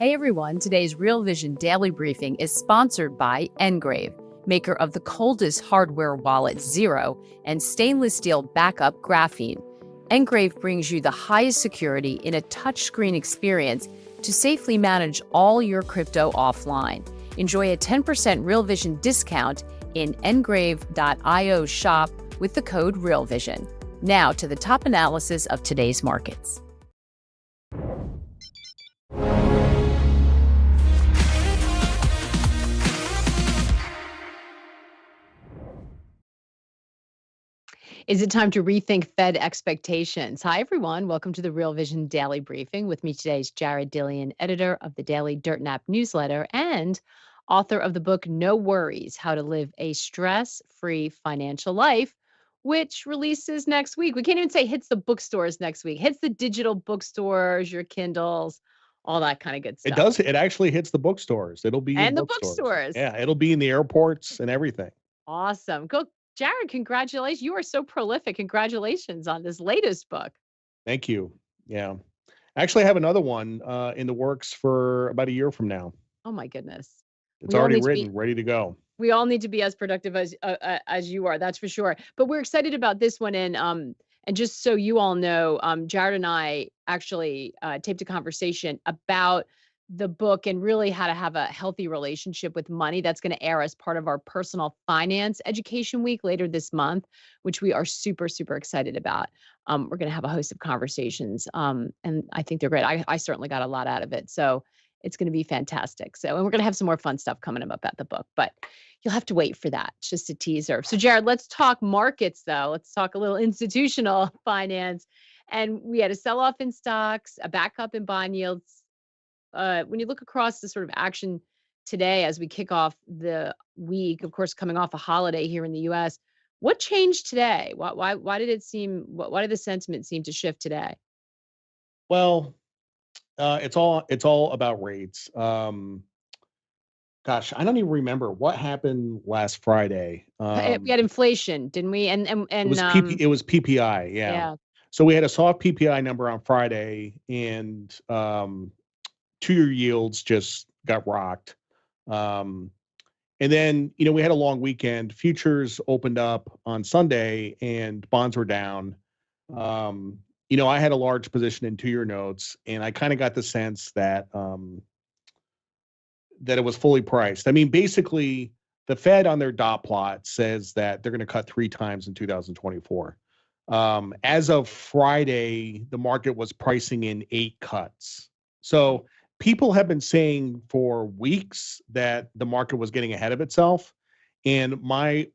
Hey everyone, today's Real Vision Daily Briefing is sponsored by Engrave, maker of the coldest hardware wallet Zero and stainless steel backup graphene. Engrave brings you the highest security in a touchscreen experience to safely manage all your crypto offline. Enjoy a 10% Real Vision discount in engrave.io shop with the code RealVision. Now to the top analysis of today's markets. Is it time to rethink Fed expectations? Hi, everyone. Welcome to the Real Vision Daily Briefing. With me today is Jared Dillian, editor of the Daily Dirtnap newsletter and author of the book No Worries: How to Live a Stress-Free Financial Life, which releases next week. We can't even say hits the bookstores next week. Hits the digital bookstores, your Kindles, all that kind of good It stuff. does. It actually hits the bookstores. It'll be in And the bookstores. bookstores. Yeah, it'll be in the airports and everything. Awesome. Go, Jared, congratulations. You are so prolific. Congratulations on this latest book. Thank you. Yeah. Actually, I have another one in the works for about a year from now. Oh my goodness. It's We all already need to be written, ready to go. we all need to be as productive as you are. That's for sure. But we're excited about this one, and just so you all know, Jared and I actually taped a conversation about the book and really how to have a healthy relationship with money. That's going to air as part of our personal finance education week later this month, which we are super, super excited about. We're going to have a host of conversations, and I think they're great. I certainly got a lot out of it. So it's going to be fantastic. So, and we're going to have some more fun stuff coming up about the book, but you'll have to wait for that. It's just a teaser. So, Jared, let's talk markets, though. Let's talk a little institutional finance. And we had a sell-off in stocks, a backup in bond yields. When you look across the sort of action today as we kick off the week, of course, coming off a holiday here in the U.S., what changed today? Why did it seem? Why did the sentiment seem to shift today? Well, it's all about rates. Gosh, I don't even remember what happened last Friday. We had inflation, didn't we? It was PPI, yeah. Yeah. So we had a soft PPI number on Friday, and 2-year yields just got rocked. Um, and then, we had a long weekend. Futures opened up on Sunday and bonds were down. I had a large position in 2-year notes, and I kind of got the sense that it was fully priced. I mean, basically, the Fed on their dot plot says that they're going to cut 3 times in 2024. As of Friday, the market was pricing in 8 cuts. So people have been saying for weeks that the market was getting ahead of itself. And my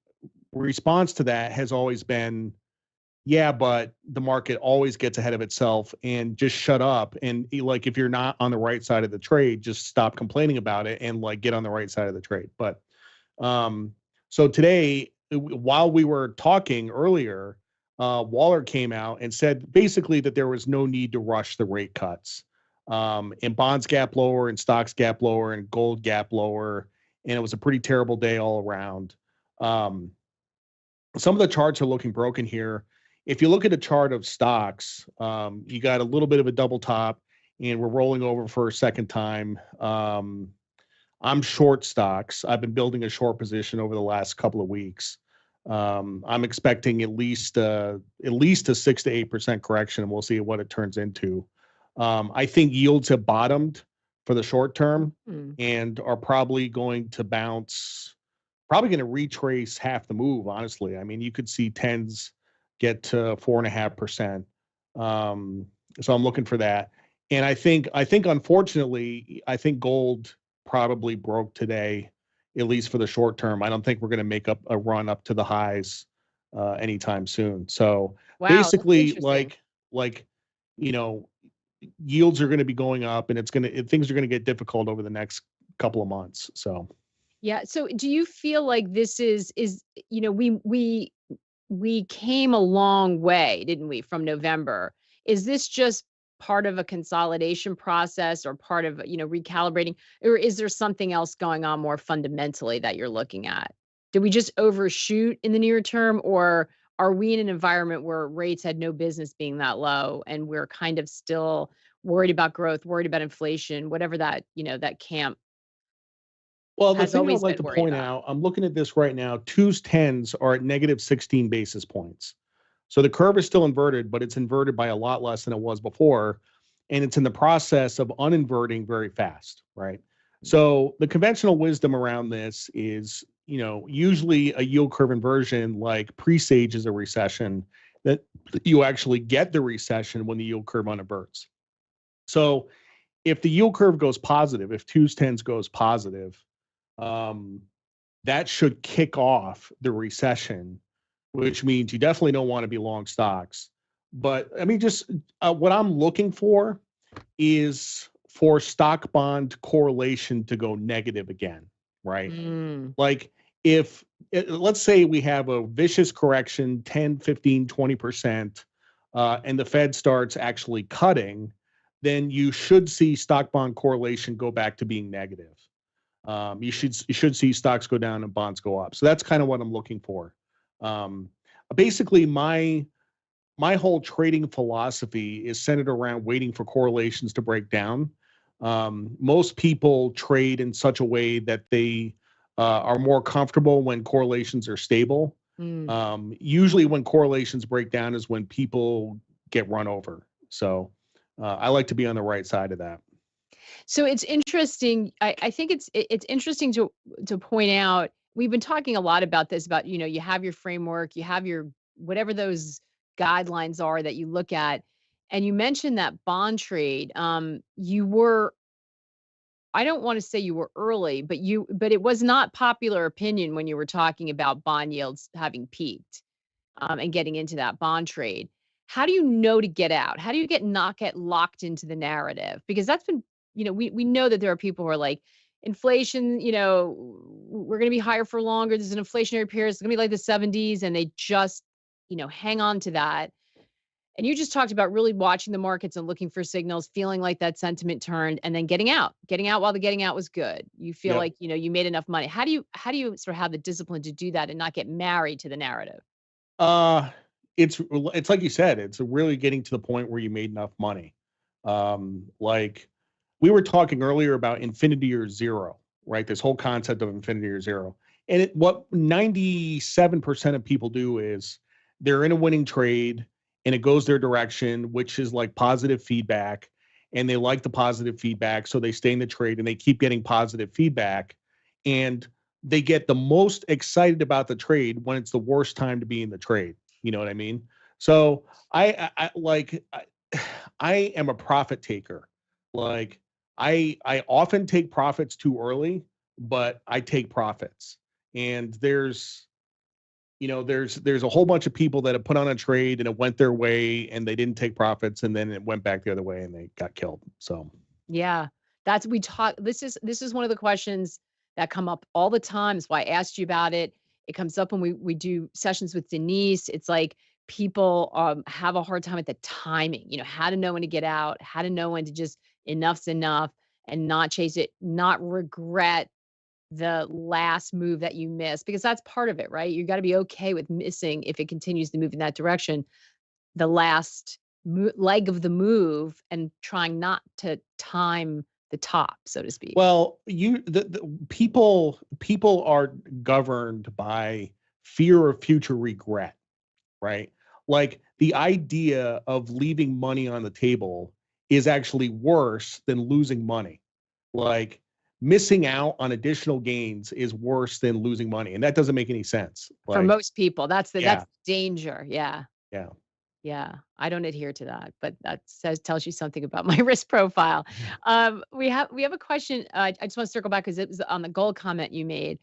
response to that has always been, yeah, but the market always gets ahead of itself, and just shut up. And like, if you're not on the right side of the trade, just stop complaining about it and like get on the right side of the trade. But so today, while we were talking earlier, Waller came out and said basically that there was no need to rush the rate cuts. And bonds gap lower, and stocks gap lower, and gold gap lower, and it was a pretty terrible day all around. Some of the charts are looking broken here. If you look at a chart of stocks, you got a little bit of a double top, and we're rolling over for a second time. I'm short stocks. I've been building a short position over the last couple of weeks. I'm expecting at least a 6 to 8% correction, and we'll see what it turns into. I think yields have bottomed for the short term and are probably going to bounce, probably going to retrace half the move, honestly. I mean, you could see tens get to 4.5%. So I'm looking for that. And I think unfortunately, I think gold probably broke today, at least for the short term. I don't think we're going to make up a run up to the highs anytime soon. So Wow, basically, yields are going to be going up, and things are going to get difficult over the next couple of months. So yeah. So do you feel like this is we came a long way, didn't we, from November? Is this just part of a consolidation process or part of, recalibrating, or is there something else going on more fundamentally that you're looking at? Did we just overshoot in the near term, or are we in an environment where rates had no business being that low and we're kind of still worried about growth, worried about inflation, whatever that, that camp Well, the has thing I'd always like been to worried point about. out, I'm looking at this right now. Twos, tens are at negative 16 basis points. So the curve is still inverted, but it's inverted by a lot less than it was before. And it's in the process of uninverting very fast, right? So the conventional wisdom around this is, usually a yield curve inversion like presages a recession, that you actually get the recession when the yield curve uninverts. So if the yield curve goes positive, if twos, tens goes positive, um, that should kick off the recession, which means you definitely don't want to be long stocks. But I mean, just what I'm looking for is for stock bond correlation to go negative again, right? Mm. Like if let's say we have a vicious correction, 10, 15, 20%, and the Fed starts actually cutting, then you should see stock bond correlation go back to being negative. You should see stocks go down and bonds go up. So that's kind of what I'm looking for. Um, Basically, my whole trading philosophy is centered around waiting for correlations to break down. Most people trade in such a way that they are more comfortable when correlations are stable. Mm. Usually, when correlations break down is when people get run over. So I like to be on the right side of that. So it's interesting. I think it's interesting to point out. We've been talking a lot about this, about, you have your framework, you have your whatever those guidelines are that you look at. And you mentioned that bond trade. You were, I don't want to say you were early, but it was not popular opinion when you were talking about bond yields having peaked, and getting into that bond trade. How do you know to get out? How do you not get locked into the narrative? Because that's been, we know that there are people who are like, inflation, we're going to be higher for longer. There's an inflationary period. It's going to be like the 70s. And they just, hang on to that. And you just talked about really watching the markets and looking for signals, feeling like that sentiment turned, and then getting out while the getting out was good. You feel Yep. like, you made enough money. How do you sort of have the discipline to do that and not get married to the narrative? Uh, it's like you said, it's really getting to the point where you made enough money. Like we were talking earlier about infinity or zero, right? This whole concept of infinity or zero. And what 97% of people do is they're in a winning trade and it goes their direction, which is like positive feedback. And they like the positive feedback. So they stay in the trade and they keep getting positive feedback. And they get the most excited about the trade when it's the worst time to be in the trade. You know what I mean? So I am a profit taker. Like I often take profits too early, but I take profits. And there's a whole bunch of people that have put on a trade and it went their way and they didn't take profits and then it went back the other way and they got killed. So Yeah. That's we talk this is one of the questions that come up all the time. Is why I asked you about it. It comes up when we do sessions with Denise. It's like people have a hard time at the timing, how to know when to get out, how to know when to just enough's enough and not chase it, not regret the last move that you missed, because that's part of it, right? You got to be okay with missing if it continues to move in that direction, the last leg of the move, and trying not to time the top, so to speak. well, the people are governed by fear of future regret, right? Like the idea of leaving money on the table is actually worse than losing money. Like missing out on additional gains is worse than losing money, and that doesn't make any sense. For Like, most people, that's yeah, the danger. Yeah. yeah. Yeah, I don't adhere to that, but that tells you something about my risk profile. We have a question. I just want to circle back because it was on the gold comment you made.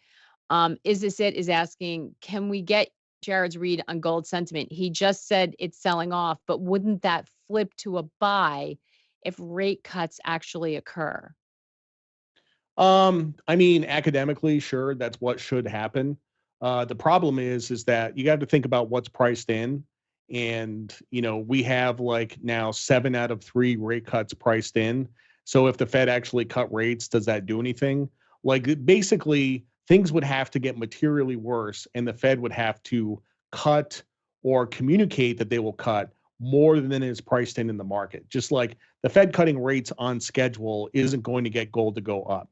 Is this it? Is asking, can we get Jared's read on gold sentiment? He just said it's selling off, but wouldn't that flip to a buy if rate cuts actually occur? I mean, academically, sure, that's what should happen. The problem is that you got to think about what's priced in, and we have like now 7 out of 3 rate cuts priced in. So if the Fed actually cut rates, does that do anything? Like basically, things would have to get materially worse, and the Fed would have to cut or communicate that they will cut more than is priced in the market. Just like the Fed cutting rates on schedule isn't going to get gold to go up.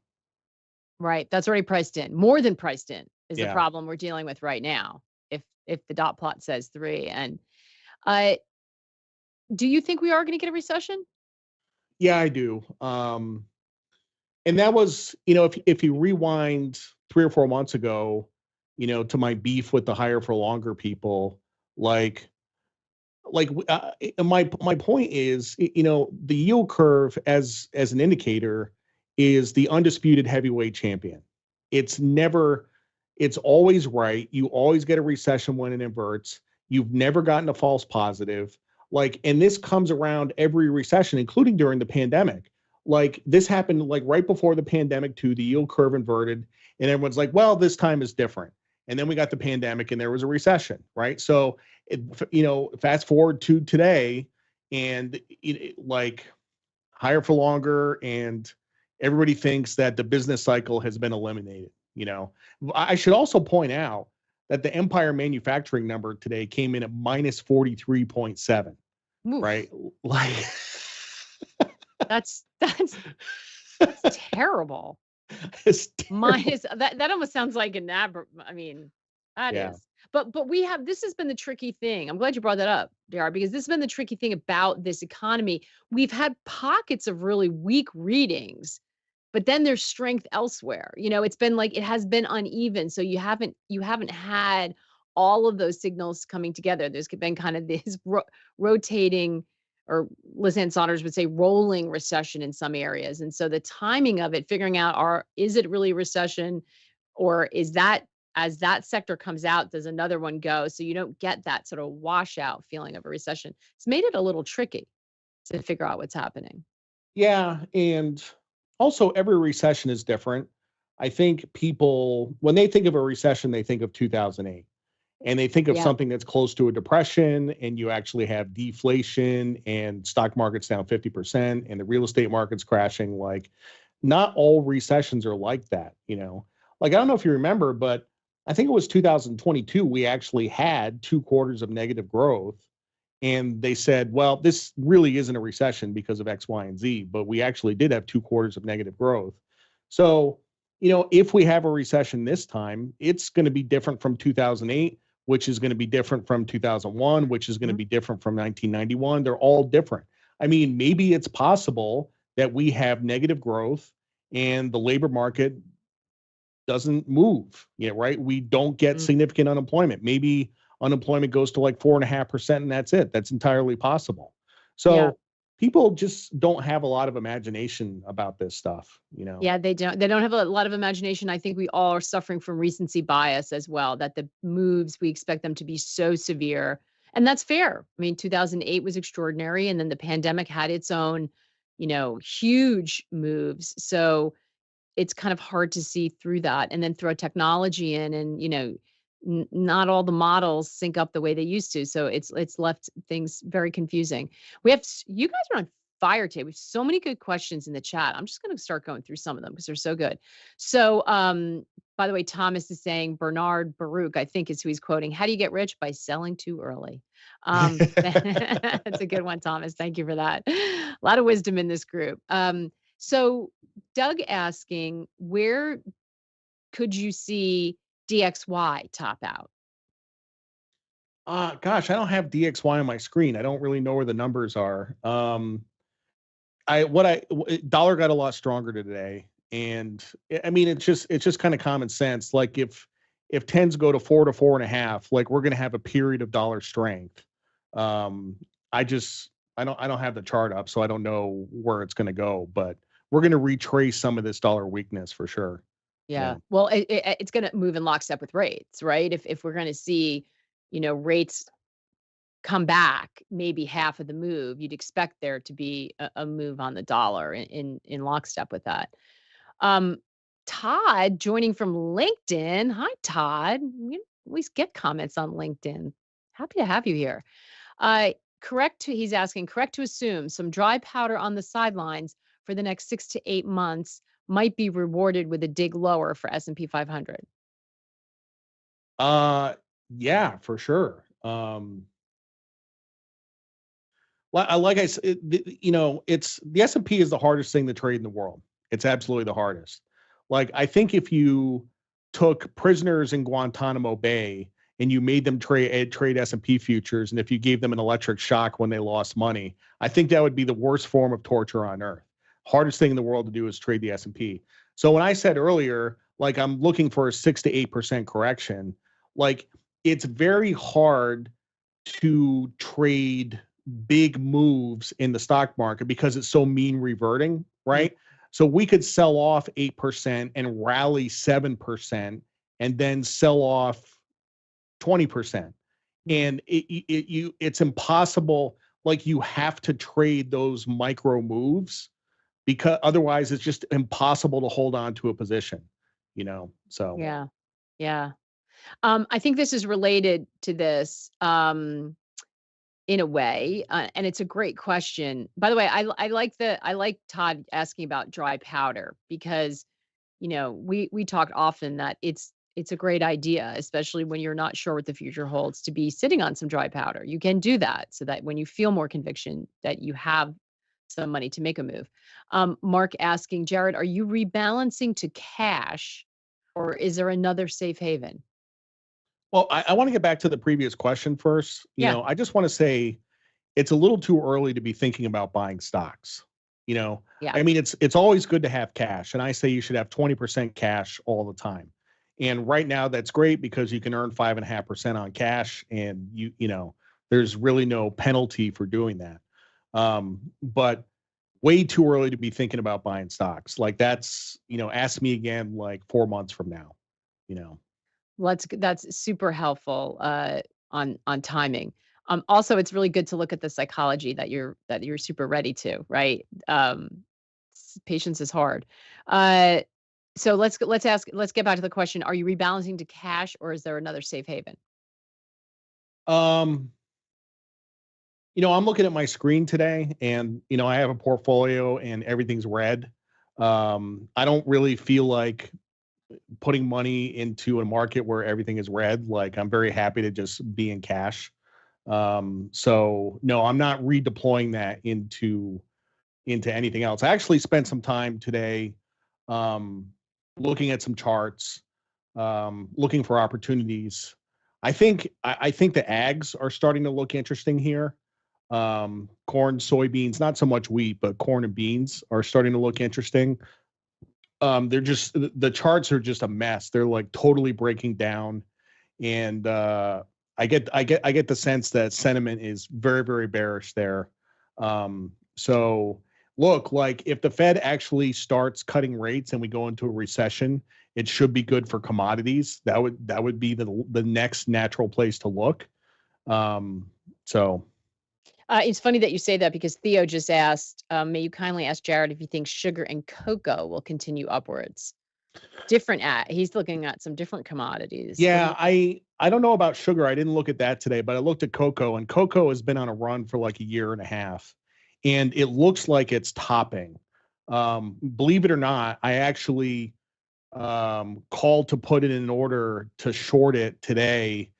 Right. That's already priced in. More than priced in is the Yeah. problem we're dealing with right now. If the dot plot says 3. And uh do you think we are going to get a recession? Yeah, I do. And that was, if you rewind 3 or 4 months ago, to my beef with the higher for longer people, like my point is, the yield curve as an indicator is the undisputed heavyweight champion. It's never, it's always right. You always get a recession when it inverts. You've never gotten a false positive. And this comes around every recession, including during the pandemic. This happened right before the pandemic too. The yield curve inverted, and everyone's like, "Well, this time is different." And then we got the pandemic, and there was a recession, right? So fast forward to today, and higher for longer, and everybody thinks that the business cycle has been eliminated. I should also point out that the Empire manufacturing number today came in at minus 43.7, Oof. right? Like That's terrible. it's Minus terrible. that almost sounds like an I mean, that Yeah. is. But we have this has been the tricky thing. I'm glad you brought that up, DR, because this has been the tricky thing about this economy. We've had pockets of really weak readings, but then there's strength elsewhere. It's been like it has been uneven. So you haven't had all of those signals coming together. There's been kind of this rotating, or Liz Saunders would say rolling recession in some areas. And so the timing of it, figuring out is it really a recession, or is that as that sector comes out, does another one go? So you don't get that sort of washout feeling of a recession. It's made it a little tricky to figure out what's happening. Yeah, and also every recession is different. I think people, when they think of a recession, they think of 2008, and they think of Yeah. something that's close to a depression, and you actually have deflation and stock market's down 50% and the real estate market's crashing. Not all recessions are like that. I don't know if you remember, but I think it was 2022 we actually had 2 quarters of negative growth, and they said, well, this really isn't a recession because of X, Y, and Z, but we actually did have 2 quarters of negative growth. So, if we have a recession this time, it's going to be different from 2008, which is going to be different from 2001, which is going to Mhm. be different from 1991. They're all different. I mean, maybe it's possible that we have negative growth and the labor market doesn't move. Yeah, right. We don't get Mm. significant unemployment. Maybe unemployment goes to 4.5%, and that's it. That's entirely possible. Yeah. So people just don't have a lot of imagination about this stuff. Yeah, they don't have a lot of imagination. I think we all are suffering from recency bias as well, that the moves, we expect them to be so severe. And that's fair. I mean, 2008 was extraordinary, and then the pandemic had its own, huge moves. So it's kind of hard to see through that, and then throw technology in, and not all the models sync up the way they used to, so it's left things very confusing. You guys are on fire today. We have so many good questions in the chat. I'm just going to start going through some of them because they're so good. So by the way, Thomas is saying Bernard Baruch, I think is who he's quoting. How do you get rich? By selling too early. That's a good one, Thomas. Thank you for that. A lot of wisdom in this group. So Doug asking, where could you see DXY top out? Gosh, I don't have DXY on my screen. I don't really know where the numbers are. Dollar got a lot stronger today, and I mean it's just kind of common sense. If tens go to 4 to 4.5, we're gonna have a period of dollar strength. Um, I don't have the chart up, so I don't know where it's gonna go, but we're gonna retrace some of this dollar weakness for sure. Yeah. Yeah. Well, it's going to move in lockstep with rates, right? If we're going to see, rates come back, maybe half of the move, you'd expect there to be a move on the dollar in lockstep with that. Um, Todd joining from LinkedIn. Hi, Todd. You always get comments on LinkedIn. Happy to have you here. Uh, he's asking, correct to assume some dry powder on the sidelines for the next 6 to 8 months might be rewarded with a dig lower for S&P 500. Uh, yeah, for sure. Like I said, it's the S&P is the hardest thing to trade in the world. It's absolutely the hardest. Like, I think if you took prisoners in Guantanamo Bay and you made them trade S&P futures, and if you gave them an electric shock when they lost money, I think that would be the worst form of torture on earth. Hardest thing in the world to do is trade the S&P. So when I said earlier, like, I'm looking for a 6 to 8% correction, like, it's very hard to trade big moves in the stock market because it's so mean reverting, right? So we could sell off 8% and rally 7% and then sell off 20%. And it's impossible. Like, you have to trade those micro moves because otherwise it's just impossible to hold on to a position. So Yeah. Yeah. I think this is related to this. In a way, and it's a great question. By the way, I like Todd asking about dry powder because, we talk often that it's a great idea, especially when you're not sure what the future holds, to be sitting on some dry powder. You can do that so that when you feel more conviction that you have some money to make a move. Mark asking, Jared, are you rebalancing to cash or is there another safe haven? well, I want to get back to the previous question first. Yeah. I just want to say it's a little too early to be thinking about buying stocks. You know, Yeah. I mean, it's always good to have cash, and I say you should have 20% cash all the time. And right now, that's great because you can earn 5.5% on cash, and there's really no penalty for doing that. But way too early to be thinking about buying stocks. Like, ask me again like 4 months from now. You know. That's super helpful on timing. Also, it's really good to look at the psychology that you're super ready to, right? Patience is hard. Uh, so let's get back to the question: are you rebalancing to cash, or is there another safe haven? Um, I'm looking at my screen today and, I have a portfolio and everything's red. I don't really feel like putting money into a market where everything is red. Like, I'm very happy to just be in cash. So no, I'm not redeploying that into anything else. I actually spent some time today um looking at some charts, looking for opportunities. I think the ags are starting to look interesting here. Corn, soybeans, not so much wheat, but corn and beans are starting to look interesting. They're just the charts are just a mess. They're like totally breaking down, and I get the sense that sentiment is very, very bearish there. So look, like, if the Fed actually starts cutting rates and we go into a recession, it should be good for commodities. That would be the next natural place to look. So It's funny that you say that because Theo just asked, may you kindly ask Jared if he thinks sugar and cocoa will continue upwards? He's looking at some different commodities. What do yeah, you think? I don't know about sugar. I didn't look at that today, but I looked at cocoa, and cocoa has been on a run for like a year and a half, and it looks like it's topping. Believe it or not, I actually called to put it in order to short it today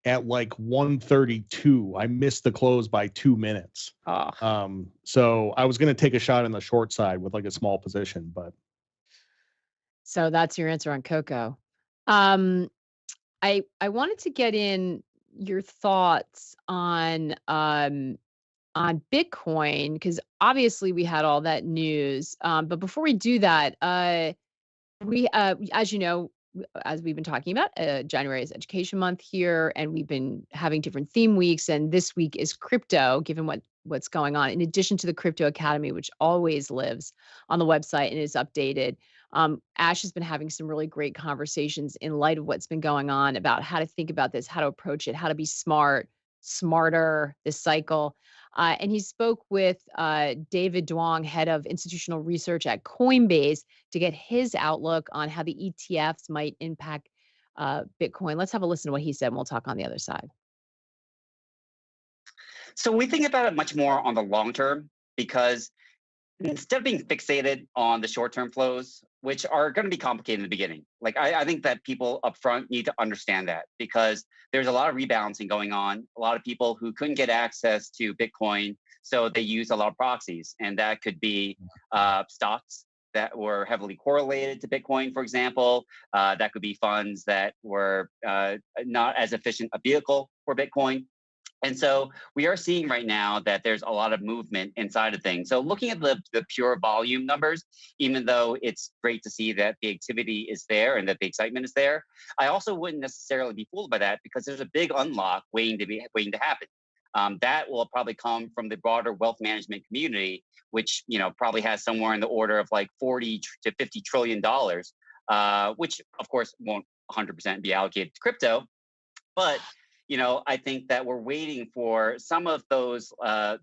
at like 132. I missed the close by 2 minutes. Oh, So I was going to take a shot in the short side with like a small position, but so that's your answer on cocoa. Um, I wanted to get in your thoughts on Bitcoin because obviously we had all that news. But before we do that, as you know, as we've been talking about, January is Education Month here, and we've been having different theme weeks. And this week is crypto, given what's going on. In addition to the Crypto Academy, which always lives on the website and is updated, Ash has been having some really great conversations in light of what's been going on about how to think about this, how to approach it, how to be smarter this cycle. And he spoke with David Duong, head of institutional research at Coinbase, to get his outlook on how the ETFs might impact Bitcoin. Let's have a listen to what he said, and we'll talk on the other side. So we think about it much more on the long term because instead of being fixated on the short term flows, which are going to be complicated in the beginning, like I think that people upfront need to understand that because there's a lot of rebalancing going on. A lot of people who couldn't get access to Bitcoin So they use a lot of proxies, and that could be stocks that were heavily correlated to Bitcoin, for example. That could be funds that were not as efficient a vehicle for Bitcoin. And so we are seeing right now that there's a lot of movement inside of things. So looking at the pure volume numbers, even though it's great to see that the activity is there and that the excitement is there, I also wouldn't necessarily be fooled by that, because there's a big unlock waiting to happen. That will probably come from the broader wealth management community, which probably has somewhere in the order of like 40 to 50 trillion dollars, which of course won't 100% be allocated to crypto, but I think that we're waiting for some of those,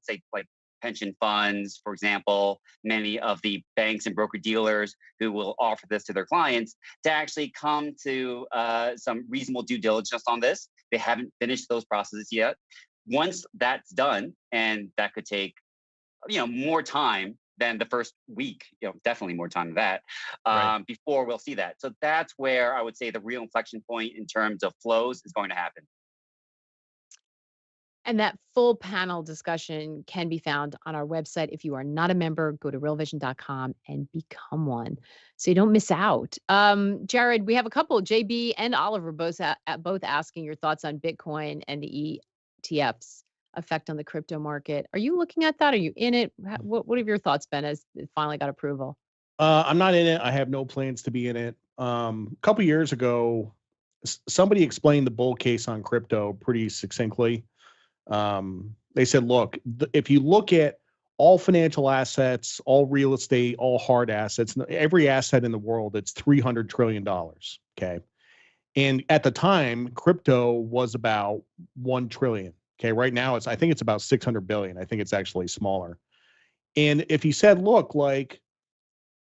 say, like pension funds, for example, many of the banks and broker dealers who will offer this to their clients, to actually come to some reasonable due diligence on this. They haven't finished those processes yet. Once that's done, and that could take more time than the first week, definitely more time than that, Right. before we'll see that. So that's where I would say the real inflection point in terms of flows is going to happen. And that full panel discussion can be found on our website. If you are not a member, go to realvision.com and become one so you don't miss out. Jared, we have a couple, JB and Oliver, both asking your thoughts on Bitcoin and the ETFs effect on the crypto market. Are you looking at that? Are you in it? What have your thoughts been as it finally got approval? I'm not in it. I have no plans to be in it. A couple years ago, somebody explained the bull case on crypto pretty succinctly. They said, look, if you look at all financial assets, all real estate, all hard assets, every asset in the world, it's $300 trillion. Okay. And at the time, crypto was about 1 trillion. Okay. Right now, I think it's about 600 billion. I think it's actually smaller. And if you said, look, like,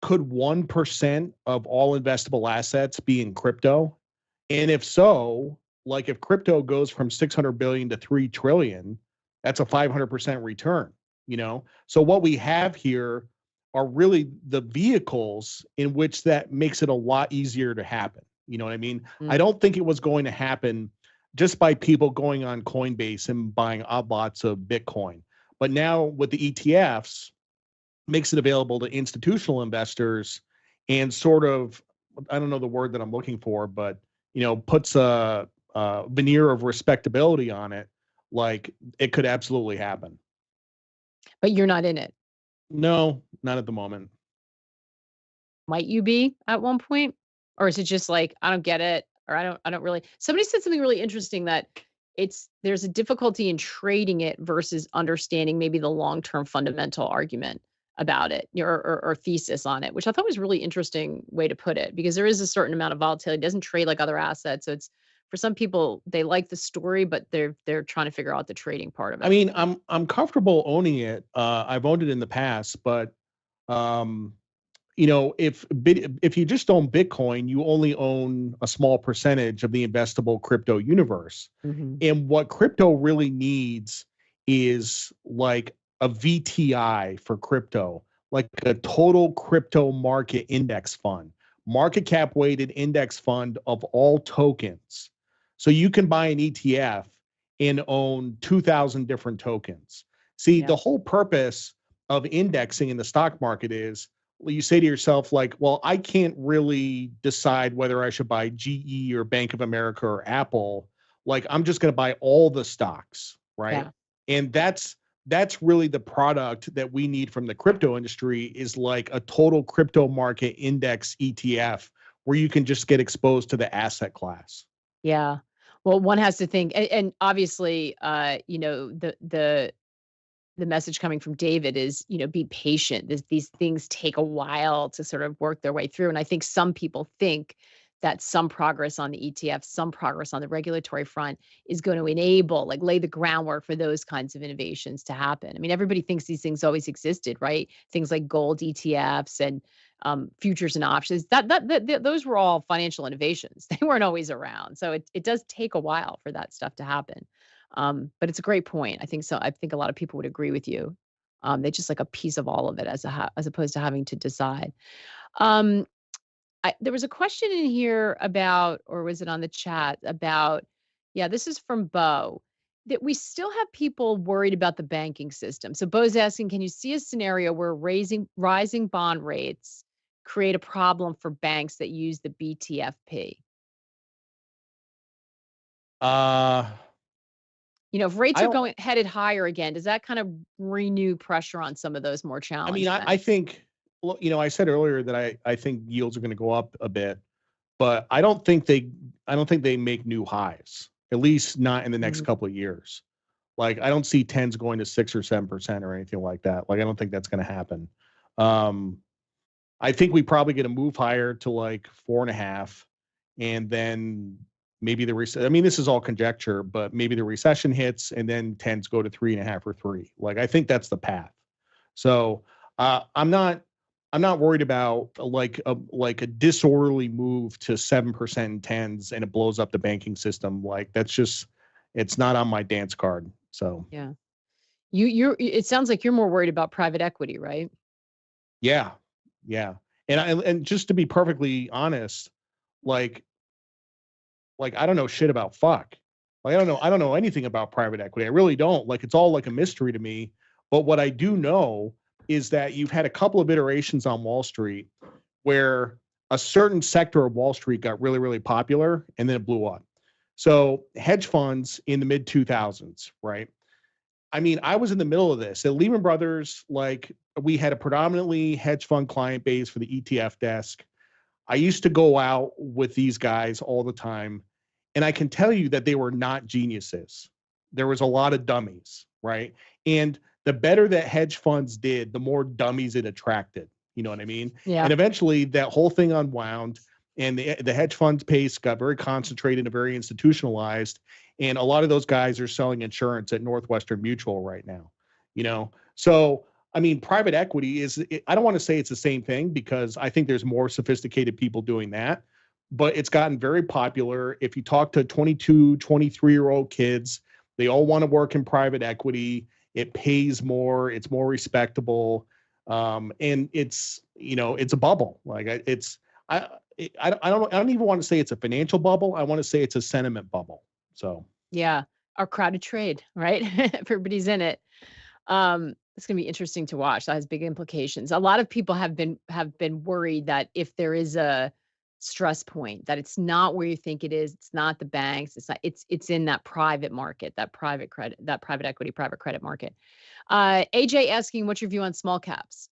could 1% of all investable assets be in crypto? And if so, like, if crypto goes from 600 billion to 3 trillion, that's a 500% return, So what we have here are really the vehicles in which that makes it a lot easier to happen. You know what I mean? I don't think it was going to happen just by people going on Coinbase and buying lots of Bitcoin. But now with the ETFs, makes it available to institutional investors and sort of, I don't know the word that I'm looking for, but puts a veneer of respectability on it. Like, it could absolutely happen. But you're not in it. No, not at the moment. Might you be at one point? Or is it just like, I don't get it, or I don't really. Somebody said something really interesting, that there's a difficulty in trading it versus understanding maybe the long-term fundamental argument about it, or thesis on it, which I thought was a really interesting way to put it, because there is a certain amount of volatility. It doesn't trade like other assets. So it's, for some people, they like the story, but they're trying to figure out the trading part of it. I mean, I'm comfortable owning it. I've owned it in the past, but if you just own Bitcoin, you only own a small percentage of the investable crypto universe. Mhm. And what crypto really needs is like a VTI for crypto, like a total crypto market index fund, market cap weighted index fund of all tokens. So you can buy an ETF and own 2,000 different tokens. See, Yeah. the whole purpose of indexing in the stock market is, you say to yourself, like, well, I can't really decide whether I should buy GE or Bank of America or Apple. Like, I'm just going to buy all the stocks, right? Yeah. And that's really the product that we need from the crypto industry, is like a total crypto market index ETF where you can just get exposed to the asset class. Yeah. Well, one has to think, and obviously, the message coming from David is, be patient. These things take a while to sort of work their way through. And I think some people think that some progress on the ETF, some progress on the regulatory front is going to enable, like, lay the groundwork for those kinds of innovations to happen. I mean, everybody thinks these things always existed, right? Things like gold ETFs and futures and options. Those were all financial innovations. They weren't always around. So it does take a while for that stuff to happen. But it's a great point. I think so. I think a lot of people would agree with you. They just like a piece of all of it, as opposed to having to decide. Um, there was a question in here about, or was it on the chat about, yeah, this is from Bo. that we still have people worried about the banking system. So Bo's asking, can you see a scenario where rising bond rates create a problem for banks that use the BTFP? Uh, If rates I are don't. going headed higher again, does that kind of renew pressure on some of those more I mean, challenged I banks? think. Well, I said earlier that I think yields are going to go up a bit, but I don't think they make new highs. At least not in the next Mhm. couple of years. Like I don't see tens going to 6 or 7% or anything like that. Like I don't think that's going to happen. Um, I think we probably get a move higher to like 4.5, and then maybe I mean, this is all conjecture, but maybe the recession hits, and then tens go to 3.5 or 3. Like I think that's the path. So I'm not worried about like a disorderly move to 7% in tens and it blows up the banking system. Like that's just it's not on my dance card. So Yeah. It sounds like you're more worried about private equity, right? yeah, yeah. And just to be perfectly honest, like I don't know shit about fuck. Like I don't know anything about private equity. I really don't. Like it's all like a mystery to me. But what I do know is that you've had a couple of iterations on Wall Street where a certain sector of Wall Street got really, really popular and then it blew up. So hedge funds in the mid 2000s, right? I mean, I was in the middle of this at Lehman Brothers. Like we had a predominantly hedge fund client base for the ETF desk. I used to go out with these guys all the time, and I can tell you that they were not geniuses. There was a lot of dummies, right? And the better that hedge funds did, the more dummies it attracted. You know what I mean? Yeah. And eventually, that whole thing unwound, and the hedge funds pace got very concentrated and very institutionalized. And a lot of those guys are selling insurance at Northwestern Mutual right now. So I mean, private equity I don't want to say it's the same thing because I think there's more sophisticated people doing that, but it's gotten very popular. If you talk to 22, 23-year-old kids, they all want to work in private equity. It pays more, it's more respectable. And it's a bubble. Like I don't even want to say it's a financial bubble. I want to say it's a sentiment bubble. So Yeah. Our crowded trade, right? Everybody's in it. It's going to be interesting to watch. That has big implications. A lot of people have been worried that if there is a stress point, that it's not where you think it is. It's not the banks. It's in that private market, that private credit, that private equity, private credit market. AJ asking, what's your view on small caps?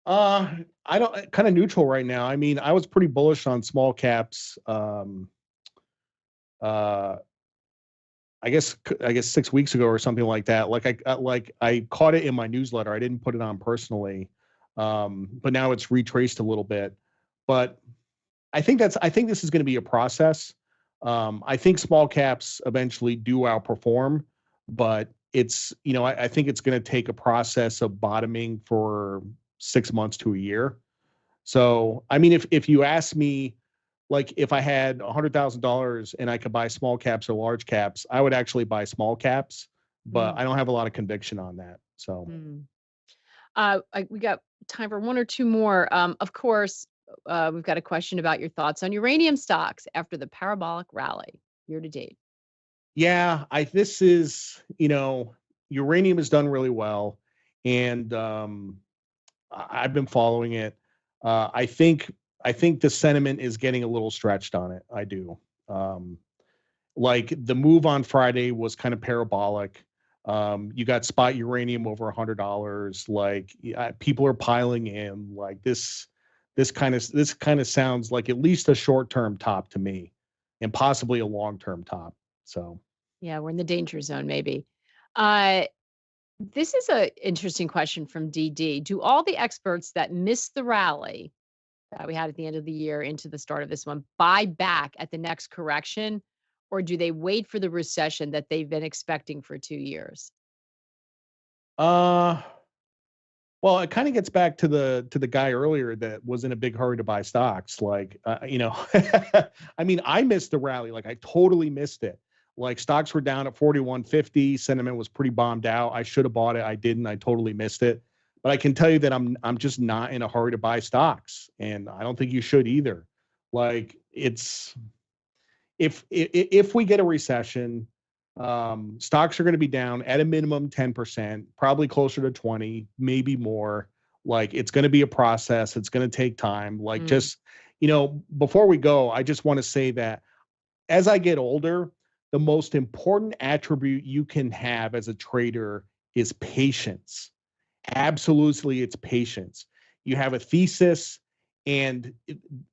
Uh, I don't kind of neutral right now. I mean, I was pretty bullish on small caps. Uh, I guess 6 weeks ago or something like that. Like I caught it in my newsletter. I didn't put it on personally, but now it's retraced a little bit. But I think this is going to be a process. I think small caps eventually do outperform, but I think it's going to take a process of bottoming for 6 months to a year. So, I mean, if you ask me, like, if I had $100,000 and I could buy small caps or large caps, I would actually buy small caps, but Mm, I don't have a lot of conviction on that. So, mm. We got time for one or two more. Of course, we've got a question about your thoughts on uranium stocks after the parabolic rally year to date. yeah, this is, uranium has done really well, and I've been following it. I think the sentiment is getting a little stretched on it. I do. Um, like the move on Friday was kind of parabolic. You got spot uranium over $100. Like people are piling in. Like this kind of sounds like at least a short term top to me, and possibly a long term top. So Yeah, we're in the danger zone, maybe. Uh, this is a interesting question from DD. Do all the experts that missed the rally that we had at the end of the year into the start of this one buy back at the next correction, or do they wait for the recession that they've been expecting for 2 years? uh well, it kind of gets back to the guy earlier that was in a big hurry to buy stocks. Like, I mean, I missed the rally. Like, I totally missed it. Like, stocks were down at 41.50. Sentiment was pretty bombed out. I should have bought it. I didn't. I totally missed it. But I can tell you that I'm just not in a hurry to buy stocks, and I don't think you should either. Like, it's if we get a recession, Stocks are going to be down at a minimum 10%, probably closer to 20, maybe more. Like, it's going to be a process. It's going to take time. Like, just, before we go, I just want to say that as I get older, the most important attribute you can have as a trader is patience. Absolutely, it's patience. You have a thesis and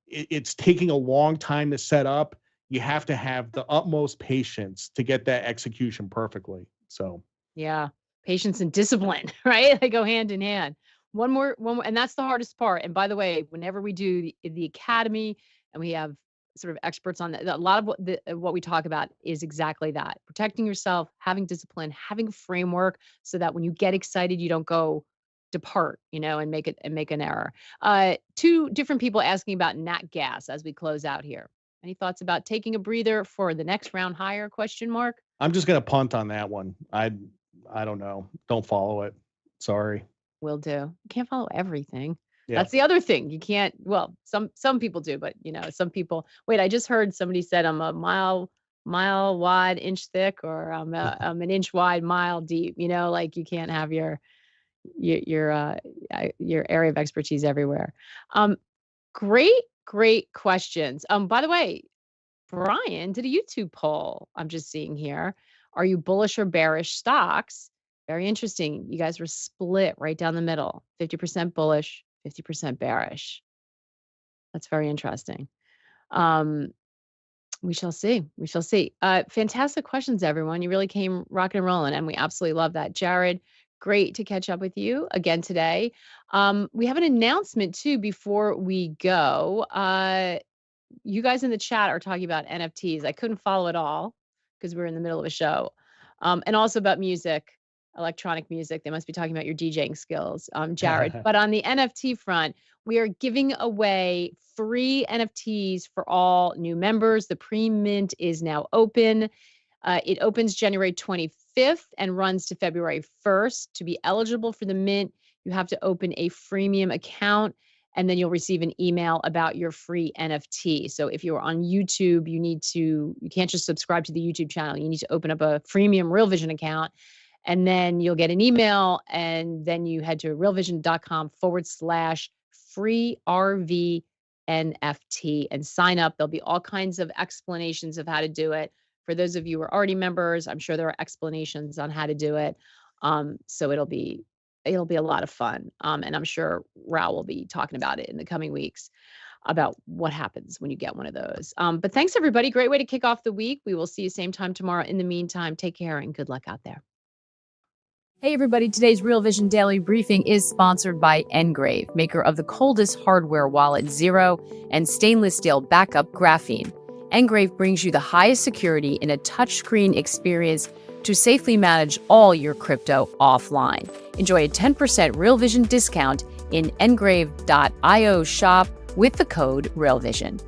it's taking a long time to set up. You have to have the utmost patience to get that execution perfectly. So, yeah, patience and discipline, right? They go hand in hand. One more, and that's the hardest part. And by the way, whenever we do the academy and we have sort of experts on that, a lot of what we talk about is exactly that: protecting yourself, having discipline, having a framework, so that when you get excited, you don't go depart, and make an error. Two different people asking about nat gas as we close out here. Any thoughts about taking a breather for the next round higher? Question mark. I'm just going to punt on that one. I don't know. Don't follow it. Sorry. Will do. You can't follow everything. Yeah. That's the other thing. You can't, well, some people do, but some people, wait, I just heard somebody said I'm a mile wide, inch thick, or I'm an inch wide, mile deep. Like, you can't have your area of expertise everywhere. Great questions. By the way, Brian did a YouTube poll I'm just seeing here. Are you bullish or bearish stocks? Very interesting. You guys were split right down the middle, 50% bullish, 50% bearish. That's very interesting. We shall see. We shall see. Fantastic questions, everyone. You really came rocking and rolling, and we absolutely love that. Jared, great to catch up with you again today. We have an announcement too before we go. You guys in the chat are talking about NFTs. I couldn't follow it all because we were in the middle of a show. And also about music, electronic music. They must be talking about your DJing skills, Jared. But on the NFT front, we are giving away free NFTs for all new members. The pre-mint is now open. It opens January 25th and runs to February 1st. To be eligible for the mint, you have to open a freemium account, and then you'll receive an email about your free NFT. So if you're on YouTube, you can't just subscribe to the YouTube channel. You need to open up a freemium Real Vision account, and then you'll get an email, and then you head to realvision.com/free RV NFT and sign up. There'll be all kinds of explanations of how to do it. For those of you who are already members, I'm sure there are explanations on how to do it. So it'll be a lot of fun. And I'm sure Raul will be talking about it in the coming weeks about what happens when you get one of those. But thanks, everybody. Great way to kick off the week. We will see you same time tomorrow. In the meantime, take care and good luck out there. Hey, everybody. Today's Real Vision Daily Briefing is sponsored by Engrave, maker of the coldest hardware wallet, Zero, and stainless steel backup, Graphene. Engrave brings you the highest security in a touchscreen experience to safely manage all your crypto offline. Enjoy a 10% Real Vision discount in engrave.io shop with the code RealVision.